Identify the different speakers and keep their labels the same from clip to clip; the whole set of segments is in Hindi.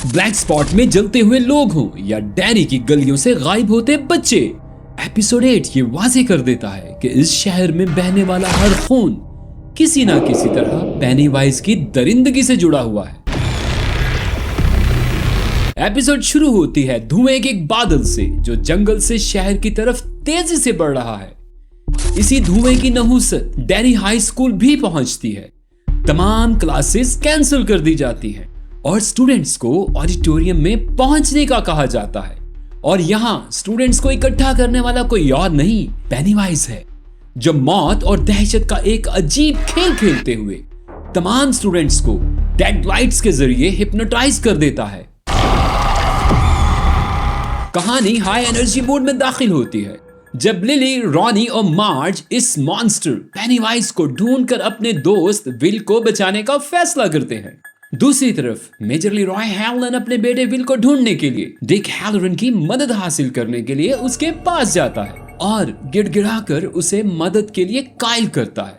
Speaker 1: ब्लैक स्पॉट में जलते हुए लोग हों या डेरी की गलियों से गायब होते बच्चे, एपिसोड 8 ये वाजे कर देता है कि इस शहर में बहने वाला हर खून किसी ना किसी तरह पेनीवाइज की दरिंदगी से जुड़ा हुआ है। एपिसोड शुरू होती है धुएं के एक बादल से जो जंगल से शहर की तरफ तेजी से बढ़ रहा है। इसी धुएं की नहुसत डेरी हाई स्कूल भी पहुंचती है। तमाम क्लासेस कैंसिल कर दी जाती हैं और स्टूडेंट्स को ऑडिटोरियम में पहुंचने का कहा जाता है। और यहाँ स्टूडेंट्स को इकट्ठा करने वाला कोई और नहीं, पेनीवाइज है, जो मौत और दहशत का एक अजीब खेल खेलते हुए तमाम स्टूडेंट्स को डेड लाइट्स के जरिए हिप्नोटाइज कर देता है। कहानी हाई एनर्जी मोड में दाखिल होती है जब लिली, रॉनी और मार्ज इस मॉन्स्टर पेनीवाइज को ढूंढकर अपने दोस्त विल को बचाने का फैसला करते हैं। दूसरी तरफ मेजर लीरॉय हैलोरन अपने बेटे विल को ढूंढने के लिए डिक हैलोरन की मदद हासिल करने के लिए उसके पास जाता है और गिड़गिड़ाकर उसे मदद के लिए कायल करता है।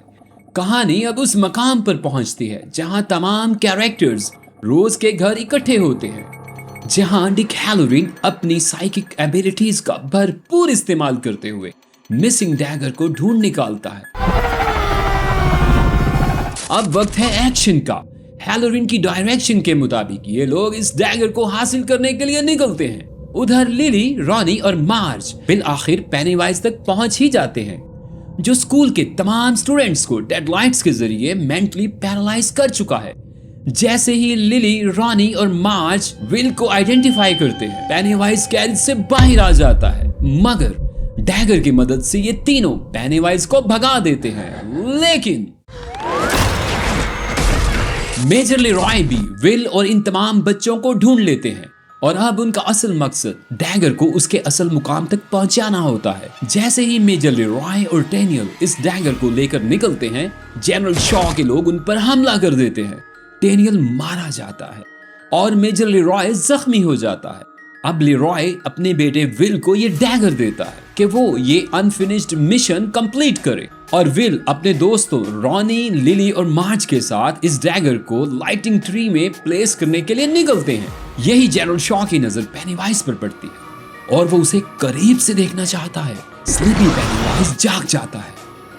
Speaker 1: कहानी अब उस मकाम पर पहुंचती है जहां तमाम कैरेक्टर्स रोज के घर इकट्ठे होते हैं, जहां डिक हैलोरन अपनी साइकिक एबिलिटीज का भरपूर इस्तेमाल करते हुए मिसिंग डैगर को ढूंढ निकालता है। अब वक्त है एक्शन का। हैलोरन की डायरेक्शन के मुताबिक ये लोग इस डैगर को हासिल करने के लिए निकलते हैं। उधर लिली, रॉनी और मार्ज बिल आखिर पेनीवाइज तक पहुंच ही जाते हैं, जो स्कूल के तमाम स्टूडेंट्स को डेडलाइट्स के जरिए मेंटली पैरालाइज कर चुका है। जैसे ही लिली, रॉनी और मार्ज विल को आइडेंटिफाई करते हैं, पेनीवाइज कैद से बाहर आ जाता है, मगर डैगर की मदद से ये तीनों पेनीवाइज को भगा देते हैं। लेकिन मेजर लीरॉय भी विल और इन तमाम बच्चों को ढूंढ लेते हैं और अब उनका असल मकसद डैगर को उसके असल मुकाम तक पहुंचाना होता है। जैसे ही मेजर लीरॉय और डेनियल इस डैगर को लेकर निकलते हैं, जनरल शॉ के लोग उन पर हमला कर देते हैं। डेनियल मारा जाता है और मेजर लीरॉय जख्मी हो जाता है। अब लीरॉय अपने बेटे विल को ये डैगर देता है कि वो ये अनफिनिश्ड मिशन कंप्लीट करे और विल अपने दोस्तों रॉनी, लिली और मार्ज के साथ इस डैगर को लाइटिंग ट्री में प्लेस करने के लिए निकलते हैं। यही जनरल शॉ की नजर पेनीवाइज पर पड़ती है और वो उसे करीब से देखना चाहता है। स्लीपी पेनीवाइज जाग जाता है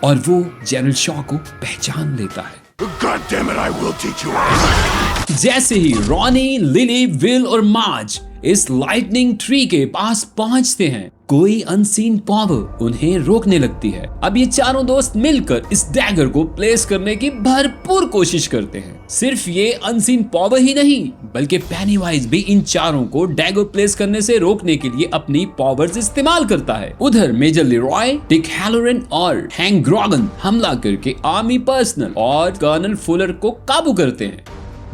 Speaker 1: और वो जनरल शॉ को पहचान लेता है।
Speaker 2: God damn it, I will teach you.
Speaker 1: जैसे ही रॉनी, लिली, विल और मार्ज इस लाइटनिंग ट्री के पास पहुंचते हैं, कोई अनसीन पावर उन्हें रोकने लगती है। अब ये चारों दोस्त मिलकर इस डैगर को प्लेस करने की भरपूर कोशिश करते हैं। सिर्फ ये अनसीन पावर ही नहीं, बल्कि पेनीवाइज भी इन चारों को डैगर प्लेस करने से रोकने के लिए अपनी पावर्स इस्तेमाल करता है। उधर मेजर लीरॉय, डिक हैलोरन और हैंक ग्रॉगन हमला करके आर्मी पर्सनल और कर्नल फुलर को काबू करते हैं।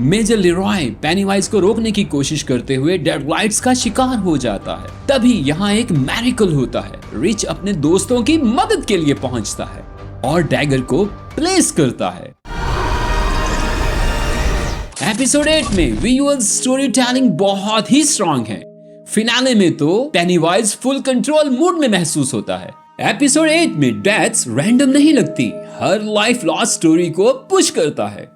Speaker 1: मेजर लीरॉय पेनीवाइज को रोकने की कोशिश करते हुए डेडलाइट्स का शिकार हो जाता है। तभी यहाँ एक मैरिकल होता है। रिच अपने दोस्तों की मदद के लिए पहुंचता है और डैगर को प्लेस करता है। एपिसोड 8 में विजुअल स्टोरी टेलिंग बहुत ही स्ट्रॉन्ग है। फिनाले में तो पेनीवाइज फुल कंट्रोल मूड में महसूस होता है। एपिसोड 8 में डेथ्स रैंडम नहीं लगती, हर लाइफ लॉस स्टोरी को पुश करता है।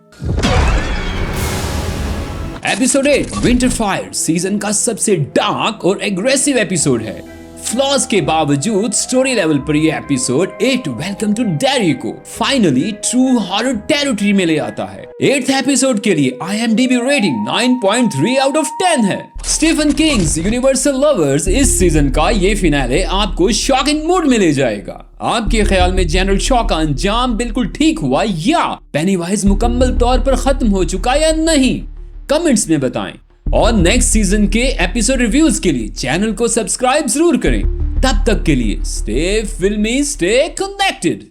Speaker 1: एपिसोड 8 विंटर फायर सीजन का सबसे डार्क और एग्रेसिव एपिसोड है। फ्लॉज के बावजूद स्टोरी लेवल पर यह एपिसोड 8 वेलकम टू डेरी को फाइनली ट्रू हॉरर टेरिटरी में ले आता है। 8th एपिसोड के लिए IMDb रेटिंग 9.3 आउट ऑफ 10 है। स्टीफन किंग्स यूनिवर्सल लवर्स, इस सीजन का ये फिनाले आपको शॉकिंग मूड में ले जाएगा। आपके ख्याल में जनरल शॉ का अंजाम बिल्कुल ठीक हुआ या पेनीवाइज मुकम्मल तौर पर खत्म हो चुका या नहीं? कमेंट्स में बताएं और नेक्स्ट सीजन के एपिसोड रिव्यूज के लिए चैनल को सब्सक्राइब जरूर करें। तब तक के लिए स्टे फिल्मी, स्टे कनेक्टेड।